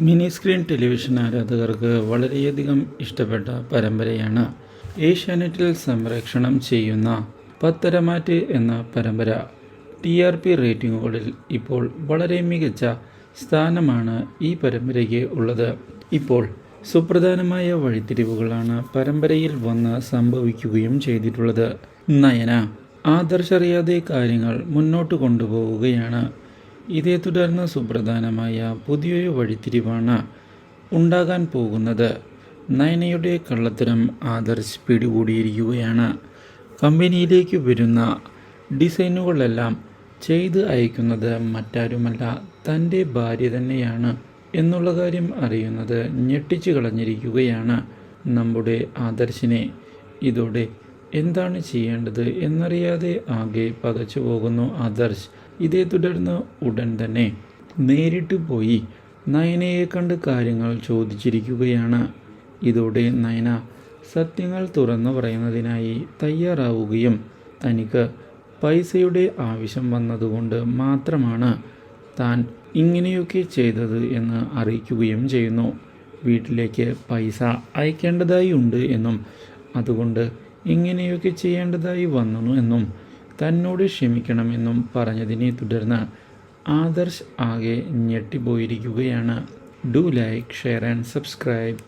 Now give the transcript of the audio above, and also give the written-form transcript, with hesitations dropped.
Mini screen television ആരാധകർക്ക് വളരെയധികം ഇഷ്ടപ്പെട്ട പരമ്പരയാണ് ഏഷ്യാനെറ്റിൽ സംപ്രേഷണം ചെയ്യുന്ന പത്തരമാറ്റ് എന്ന പരമ്പര. TRP റേറ്റിംഗുകളിൽ ഇപ്പോൾ വളരെ മികച്ച സ്ഥാനമാണ് ഈ പരമ്പരയ്ക്ക് ഉള്ളത്. ഇപ്പോൾ സുപ്രധാനമായ വഴിത്തിരിവുകളാണ് പരമ്പരയിൽ വന്ന് സംഭവിക്കുകയും ചെയ്തിട്ടുള്ളത്. നയന ആദർശറിയാതെ കാര്യങ്ങൾ മുന്നോട്ട് കൊണ്ടുപോവുകയാണ്. ഇതേ തുടർന്ന് സുപ്രധാനമായ പുതിയൊരു വഴിത്തിരിവാണ് ഉണ്ടാകാൻ പോകുന്നത്. നയനയുടെ കള്ളത്തരം ആദർശ് പിടികൂടിയിരിക്കുകയാണ്. കമ്പനിയിലേക്ക് വരുന്ന ഡിസൈനുകളെല്ലാം ചെയ്ത് അയക്കുന്നത് മറ്റാരുമല്ല, തൻ്റെ ഭാര്യ തന്നെയാണ് എന്നുള്ള കാര്യം അറിയുന്നത് ഞെട്ടിച്ചു കളഞ്ഞിരിക്കുകയാണ് നമ്മുടെ ആദർശിനെ. ഇതോടെ എന്താണ് ചെയ്യേണ്ടത് എന്നറിയാതെ ആകെ പകച്ചു പോകുന്നു ആദർശ്. ഇതേ തുടർന്ന് ഉടൻ തന്നെ നേരിട്ട് പോയി നയനയെ കണ്ട് കാര്യങ്ങൾ ചോദിച്ചിരിക്കുകയാണ്. ഇതോടെ നയന സത്യങ്ങൾ തുറന്നു പറയുന്നതിനായി തയ്യാറാവുകയും തനിക്ക് പൈസയുടെ ആവശ്യം വന്നതുകൊണ്ട് മാത്രമാണ് താൻ ഇങ്ങനെയൊക്കെ ചെയ്തത് എന്ന് അറിയിക്കുകയും ചെയ്യുന്നു. വീട്ടിലേക്ക് പൈസ അയക്കേണ്ടതായി ഉണ്ട് എന്നും അതുകൊണ്ട് ഇങ്ങനെയൊക്കെ ചെയ്യേണ്ടതായി വന്നു എന്നും തന്നോട് ക്ഷമിക്കണമെന്നും പറഞ്ഞതിനെ തുടർന്ന് ആദർശ് ആകെ ഞെട്ടിപ്പോയിരിക്കുകയാണ്. Do like, share and subscribe.